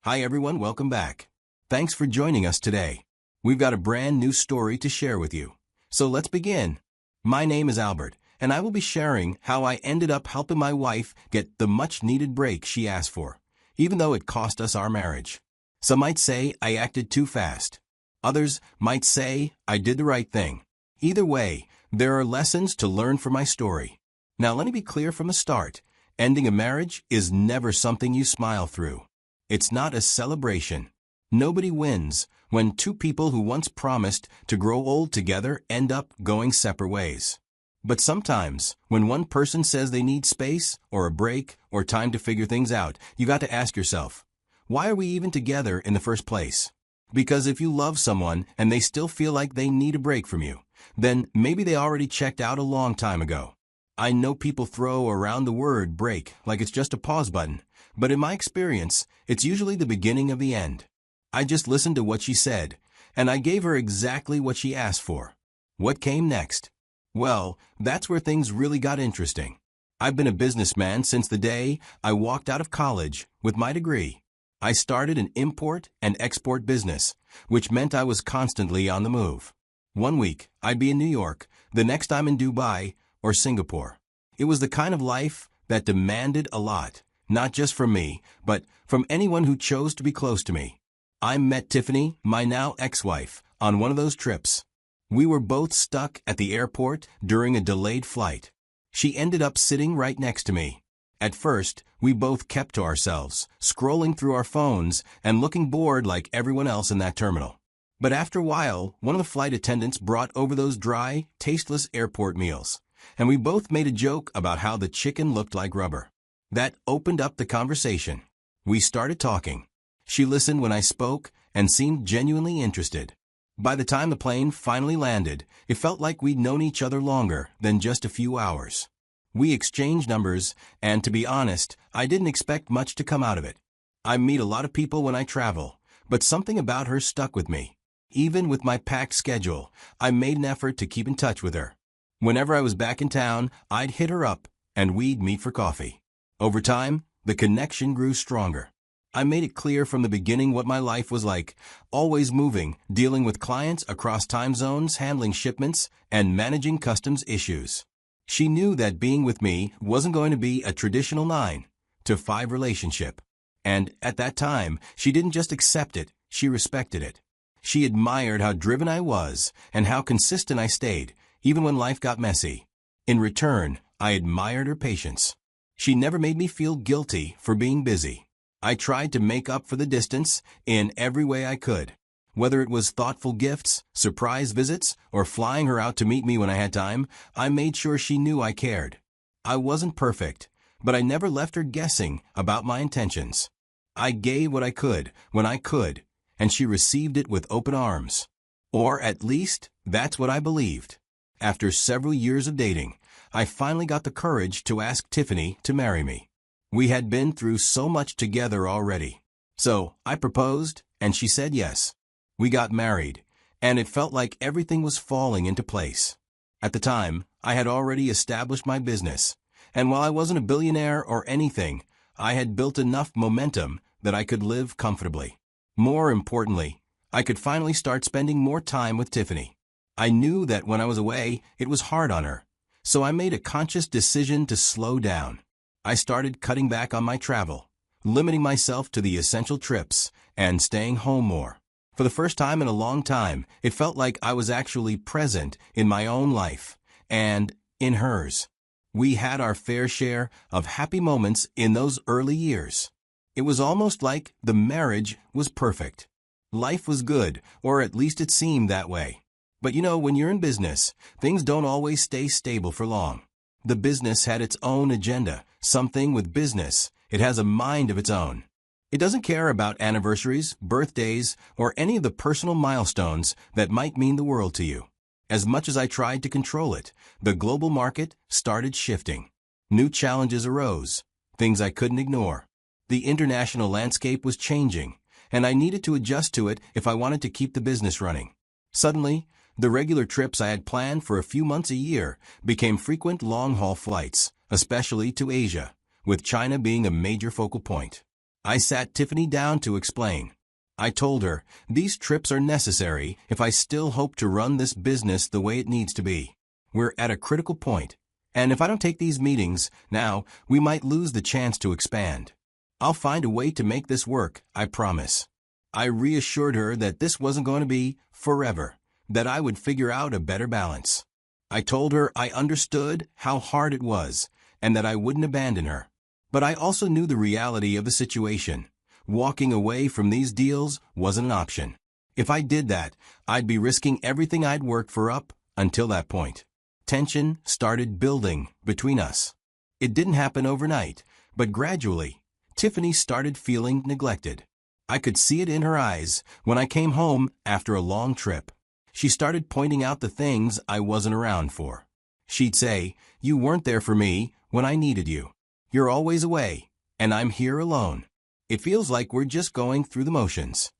Hi everyone, welcome back. Thanks for joining us today. We've got a brand new story to share with you. So let's begin. My name is Albert, and I will be sharing how I ended up helping my wife get the much-needed break she asked for, even though it cost us our marriage. Some might say I acted too fast. Others might say I did the right thing. Either way, there are lessons to learn from my story. Now let me be clear from the start. Ending a marriage is never something you smile through. It's not a celebration. Nobody wins when two people who once promised to grow old together end up going separate ways. But sometimes, when one person says they need space, or a break, or time to figure things out, you got to ask yourself, why are we even together in the first place? Because if you love someone and they still feel like they need a break from you, then maybe they already checked out a long time ago. I know people throw around the word break like it's just a pause button, but in my experience, it's usually the beginning of the end. I just listened to what she said, and I gave her exactly what she asked for. What came next? Well, that's where things really got interesting. I've been a businessman since the day I walked out of college with my degree. I started an import and export business, which meant I was constantly on the move. One week, I'd be in New York, the next I'm in Dubai or Singapore. It was the kind of life that demanded a lot, not just from me, but from anyone who chose to be close to me. I met Tiffany, my now ex-wife, on one of those trips. We were both stuck at the airport during a delayed flight. She ended up sitting right next to me. At first, we both kept to ourselves, scrolling through our phones and looking bored like everyone else in that terminal. But after a while, one of the flight attendants brought over those dry, tasteless airport meals, and we both made a joke about how the chicken looked like rubber. That opened up the conversation. We started talking. She listened when I spoke and seemed genuinely interested. By the time the plane finally landed, it felt like we'd known each other longer than just a few hours. We exchanged numbers, and to be honest, I didn't expect much to come out of it. I meet a lot of people when I travel, but something about her stuck with me. Even with my packed schedule, I made an effort to keep in touch with her. Whenever I was back in town, I'd hit her up, and we'd meet for coffee. Over time, the connection grew stronger. I made it clear from the beginning what my life was like, always moving, dealing with clients across time zones, handling shipments, and managing customs issues. She knew that being with me wasn't going to be a traditional 9 to 5 relationship. And at that time, she didn't just accept it, she respected it. She admired how driven I was and how consistent I stayed, even when life got messy. In return, I admired her patience. She never made me feel guilty for being busy. I tried to make up for the distance in every way I could. Whether it was thoughtful gifts, surprise visits, or flying her out to meet me when I had time, I made sure she knew I cared. I wasn't perfect, but I never left her guessing about my intentions. I gave what I could when I could, and she received it with open arms. Or at least, that's what I believed. After several years of dating, I finally got the courage to ask Tiffany to marry me. We had been through so much together already. So, I proposed, and she said yes. We got married, and it felt like everything was falling into place. At the time, I had already established my business, and while I wasn't a billionaire or anything, I had built enough momentum that I could live comfortably. More importantly, I could finally start spending more time with Tiffany. I knew that when I was away, it was hard on her, so I made a conscious decision to slow down. I started cutting back on my travel, limiting myself to the essential trips, and staying home more. For the first time in a long time, it felt like I was actually present in my own life, and in hers. We had our fair share of happy moments in those early years. It was almost like the marriage was perfect. Life was good, or at least it seemed that way. But you know, when you're in business, things don't always stay stable for long. The business had its own agenda. Something with business, it has a mind of its own. It doesn't care about anniversaries, birthdays, or any of the personal milestones that might mean the world to you. As much as I tried to control it, the global market started shifting. New challenges arose, things I couldn't ignore. The international landscape was changing, and I needed to adjust to it if I wanted to keep the business running. Suddenly, the regular trips I had planned for a few months a year became frequent long-haul flights, especially to Asia, with China being a major focal point. I sat Tiffany down to explain. I told her, these trips are necessary if I still hope to run this business the way it needs to be. We're at a critical point, and if I don't take these meetings now, we might lose the chance to expand. I'll find a way to make this work, I promise. I reassured her that this wasn't going to be forever, that I would figure out a better balance. I told her I understood how hard it was, and that I wouldn't abandon her. But I also knew the reality of the situation. Walking away from these deals wasn't an option. If I did that, I'd be risking everything I'd worked for up until that point. Tension started building between us. It didn't happen overnight, but gradually, Tiffany started feeling neglected. I could see it in her eyes when I came home after a long trip. She started pointing out the things I wasn't around for. She'd say, "You weren't there for me when I needed you. You're always away, and I'm here alone. It feels like we're just going through the motions."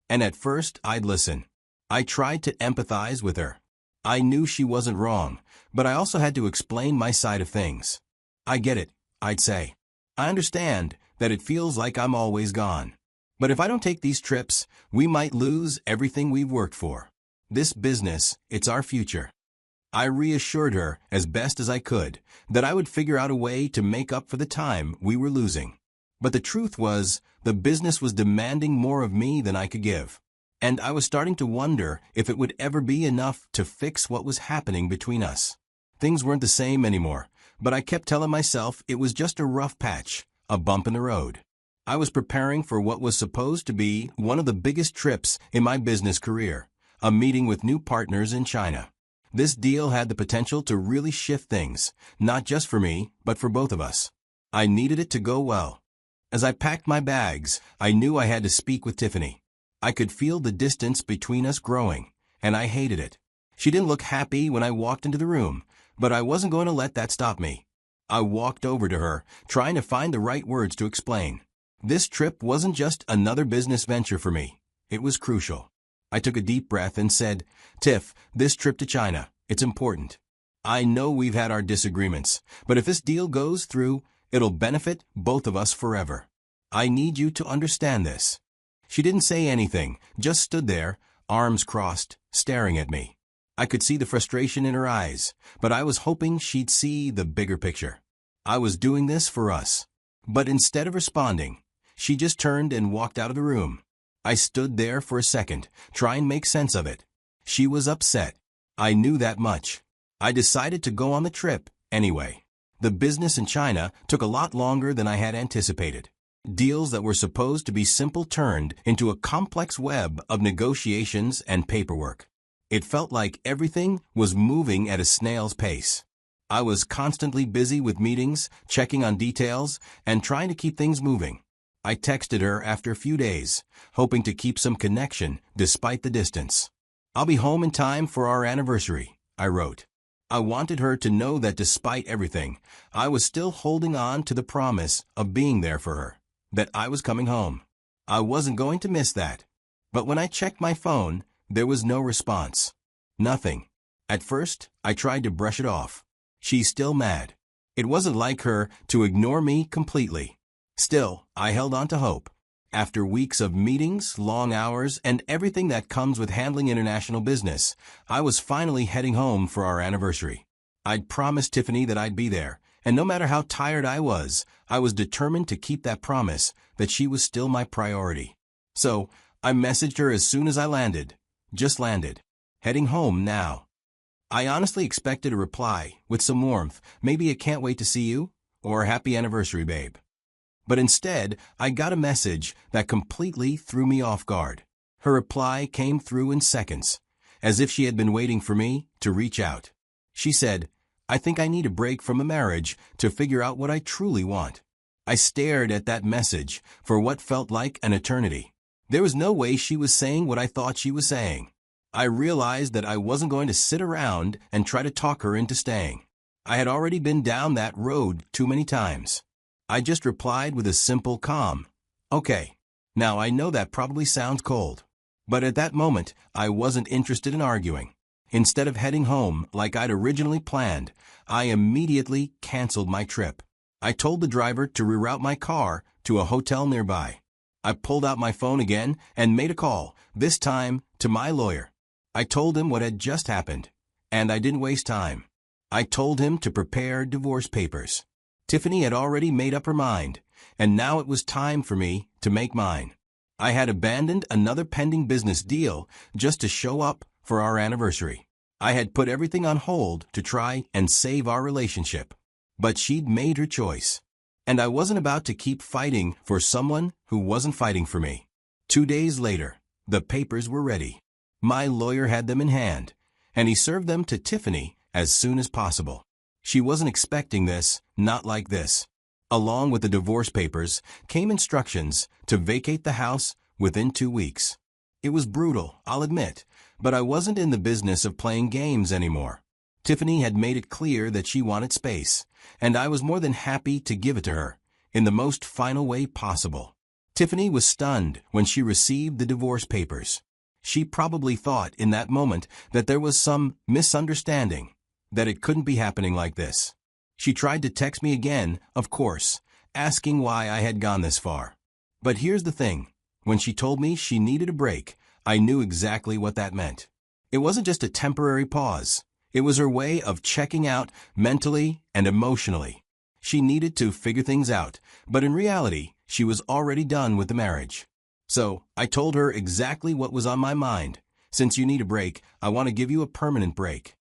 And at first, I'd listen. I tried to empathize with her. I knew she wasn't wrong, but I also had to explain my side of things. "I get it," I'd say. "I understand that it feels like I'm always gone. But if I don't take these trips, we might lose everything we've worked for. This business, it's our future." I reassured her, as best as I could, that I would figure out a way to make up for the time we were losing. But the truth was, the business was demanding more of me than I could give. And I was starting to wonder if it would ever be enough to fix what was happening between us. Things weren't the same anymore, but I kept telling myself it was just a rough patch, a bump in the road. I was preparing for what was supposed to be one of the biggest trips in my business career, a meeting with new partners in China. This deal had the potential to really shift things, not just for me, but for both of us. I needed it to go well. As I packed my bags, I knew I had to speak with Tiffany. I could feel the distance between us growing, and I hated it. She didn't look happy when I walked into the room, but I wasn't going to let that stop me. I walked over to her, trying to find the right words to explain. This trip wasn't just another business venture for me. It was crucial. I took a deep breath and said, "Tiff, this trip to China, it's important. I know we've had our disagreements, but if this deal goes through, it'll benefit both of us forever. I need you to understand this." She didn't say anything, just stood there, arms crossed, staring at me. I could see the frustration in her eyes, but I was hoping she'd see the bigger picture. I was doing this for us. But instead of responding, she just turned and walked out of the room. I stood there for a second, trying to make sense of it. She was upset. I knew that much. I decided to go on the trip anyway. The business in China took a lot longer than I had anticipated. Deals that were supposed to be simple turned into a complex web of negotiations and paperwork. It felt like everything was moving at a snail's pace. I was constantly busy with meetings, checking on details, and trying to keep things moving. I texted her after a few days, hoping to keep some connection despite the distance. "I'll be home in time for our anniversary," I wrote. I wanted her to know that despite everything, I was still holding on to the promise of being there for her, that I was coming home. I wasn't going to miss that. But when I checked my phone, there was no response. Nothing. At first, I tried to brush it off. She's still mad. It wasn't like her to ignore me completely. Still, I held on to hope. After weeks of meetings, long hours, and everything that comes with handling international business, I was finally heading home for our anniversary. I'd promised Tiffany that I'd be there, and no matter how tired I was determined to keep that promise, that she was still my priority. So, I messaged her as soon as I landed. Just landed. Heading home now. I honestly expected a reply, with some warmth, maybe a "can't wait to see you," or "happy anniversary, babe." But instead, I got a message that completely threw me off guard. Her reply came through in seconds, as if she had been waiting for me to reach out. She said, "I think I need a break from a marriage to figure out what I truly want." I stared at that message for what felt like an eternity. There was no way she was saying what I thought she was saying. I realized that I wasn't going to sit around and try to talk her into staying. I had already been down that road too many times. I just replied with a simple, calm, "Okay." Now I know that probably sounds cold, but at that moment I wasn't interested in arguing. Instead of heading home like I'd originally planned, I immediately canceled my trip. I told the driver to reroute my car to a hotel nearby. I pulled out my phone again and made a call, this time to my lawyer. I told him what had just happened, and I didn't waste time. I told him to prepare divorce papers. Tiffany had already made up her mind, and now it was time for me to make mine. I had abandoned another pending business deal just to show up for our anniversary. I had put everything on hold to try and save our relationship. But she'd made her choice. And I wasn't about to keep fighting for someone who wasn't fighting for me. 2 days later, the papers were ready. My lawyer had them in hand, and he served them to Tiffany as soon as possible. She wasn't expecting this, not like this. Along with the divorce papers came instructions to vacate the house within 2 weeks. It was brutal, I'll admit, but I wasn't in the business of playing games anymore. Tiffany had made it clear that she wanted space, and I was more than happy to give it to her, in the most final way possible. Tiffany was stunned when she received the divorce papers. She probably thought in that moment that there was some misunderstanding, that it couldn't be happening like this. She tried to text me again, of course, asking why I had gone this far. But here's the thing, when she told me she needed a break, I knew exactly what that meant. It wasn't just a temporary pause. It was her way of checking out mentally and emotionally. She needed to figure things out, but in reality, she was already done with the marriage. So, I told her exactly what was on my mind. Since you need a break, I want to give you a permanent break.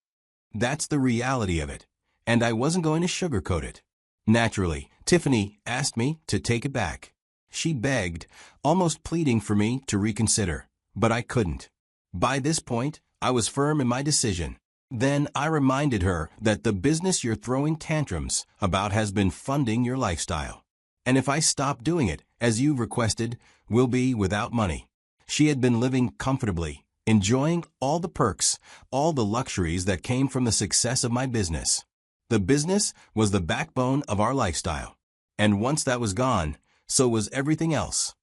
That's the reality of it, and I wasn't going to sugarcoat it. Naturally, Tiffany asked me to take it back. She begged, almost pleading for me to reconsider, but I couldn't. By this point, I was firm in my decision. Then I reminded her that the business you're throwing tantrums about has been funding your lifestyle. And if I stop doing it, as you've requested, we'll be without money. She had been living comfortably, enjoying all the perks, all the luxuries that came from the success of my business. The business was the backbone of our lifestyle. And once that was gone, so was everything else.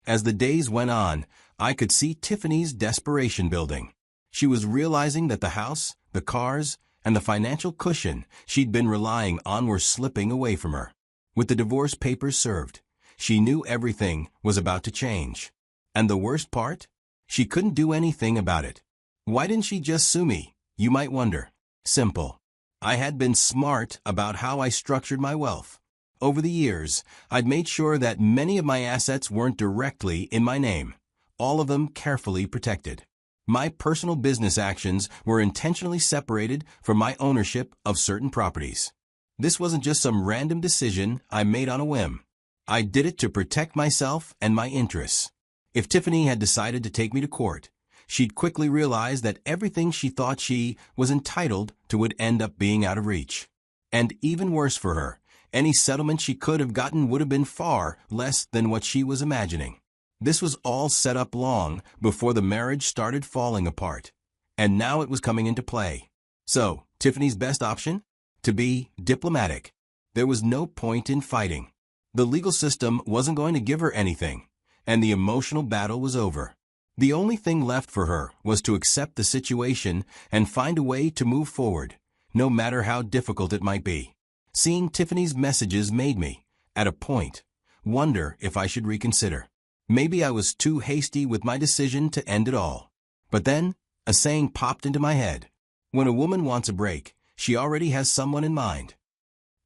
As the days went on, I could see Tiffany's desperation building. She was realizing that the house, the cars, and the financial cushion she'd been relying on were slipping away from her. With the divorce papers served, she knew everything was about to change. And the worst part? She couldn't do anything about it. Why didn't she just sue me, you might wonder. Simple. I had been smart about how I structured my wealth. Over the years, I'd made sure that many of my assets weren't directly in my name, all of them carefully protected. My personal business actions were intentionally separated from my ownership of certain properties. This wasn't just some random decision I made on a whim. I did it to protect myself and my interests. If Tiffany had decided to take me to court, she'd quickly realize that everything she thought she was entitled to would end up being out of reach. And even worse for her, any settlement she could have gotten would have been far less than what she was imagining. This was all set up long before the marriage started falling apart, and now it was coming into play. So, Tiffany's best option? To be diplomatic. There was no point in fighting. The legal system wasn't going to give her anything, and the emotional battle was over. The only thing left for her was to accept the situation and find a way to move forward, no matter how difficult it might be. Seeing Tiffany's messages made me, at a point, wonder if I should reconsider. Maybe I was too hasty with my decision to end it all. But then, a saying popped into my head. When a woman wants a break, she already has someone in mind.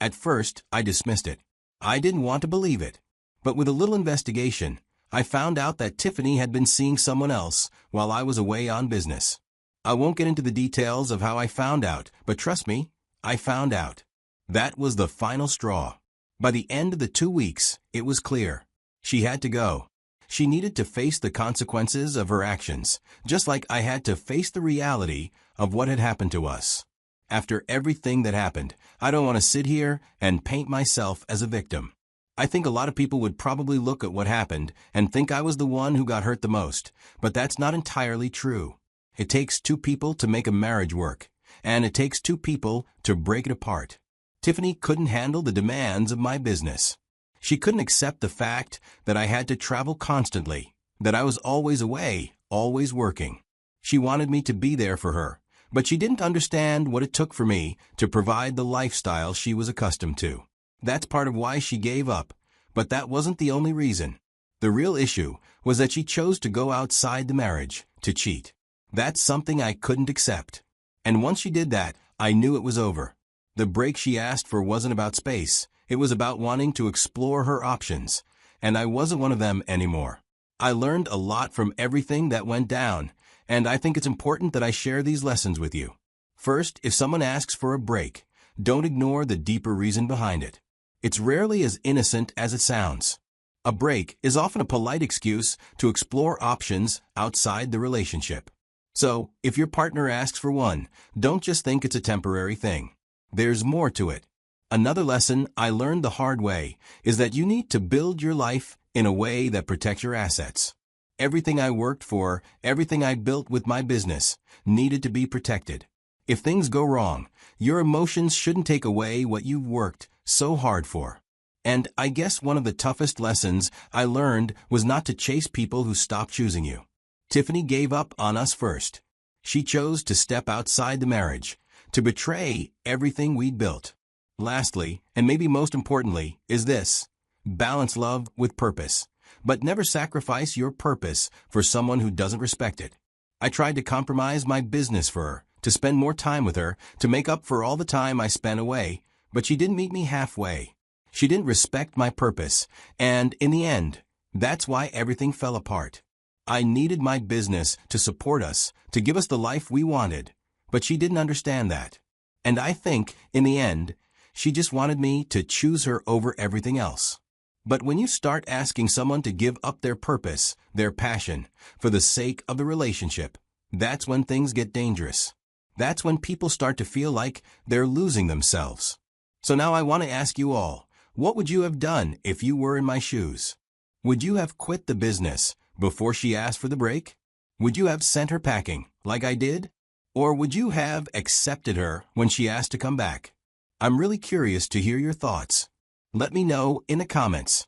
At first, I dismissed it. I didn't want to believe it. But with a little investigation, I found out that Tiffany had been seeing someone else while I was away on business. I won't get into the details of how I found out, but trust me, I found out. That was the final straw. By the end of the 2 weeks, it was clear. She had to go. She needed to face the consequences of her actions, just like I had to face the reality of what had happened to us. After everything that happened, I don't want to sit here and paint myself as a victim. I think a lot of people would probably look at what happened and think I was the one who got hurt the most, but that's not entirely true. It takes 2 people to make a marriage work, and it takes 2 people to break it apart. Tiffany couldn't handle the demands of my business. She couldn't accept the fact that I had to travel constantly, that I was always away, always working. She wanted me to be there for her, but she didn't understand what it took for me to provide the lifestyle she was accustomed to. That's part of why she gave up, but that wasn't the only reason. The real issue was that she chose to go outside the marriage, to cheat. That's something I couldn't accept. And once she did that, I knew it was over. The break she asked for wasn't about space, it was about wanting to explore her options, and I wasn't one of them anymore. I learned a lot from everything that went down, and I think it's important that I share these lessons with you. First, if someone asks for a break, don't ignore the deeper reason behind it. It's rarely as innocent as it sounds. A break is often a polite excuse to explore options outside the relationship. So, if your partner asks for one, don't just think it's a temporary thing. There's more to it. Another lesson I learned the hard way is that you need to build your life in a way that protects your assets. Everything I worked for, everything I built with my business, needed to be protected. If things go wrong, your emotions shouldn't take away what you've worked so hard for. And I guess one of the toughest lessons I learned was not to chase people who stopped choosing you. Tiffany gave up on us first. She chose to step outside the marriage, to betray everything we'd built. Lastly, and maybe most importantly, is this: balance love with purpose, but never sacrifice your purpose for someone who doesn't respect it. I tried to compromise my business for her, to spend more time with her, to make up for all the time I spent away, but she didn't meet me halfway. She didn't respect my purpose, and in the end, that's why everything fell apart. I needed my business to support us, to give us the life we wanted, but she didn't understand that. And I think, in the end, she just wanted me to choose her over everything else. But when you start asking someone to give up their purpose, their passion, for the sake of the relationship, that's when things get dangerous. That's when people start to feel like they're losing themselves. So now I want to ask you all, what would you have done if you were in my shoes? Would you have quit the business before she asked for the break? Would you have sent her packing, like I did? Or would you have accepted her when she asked to come back? I'm really curious to hear your thoughts. Let me know in the comments.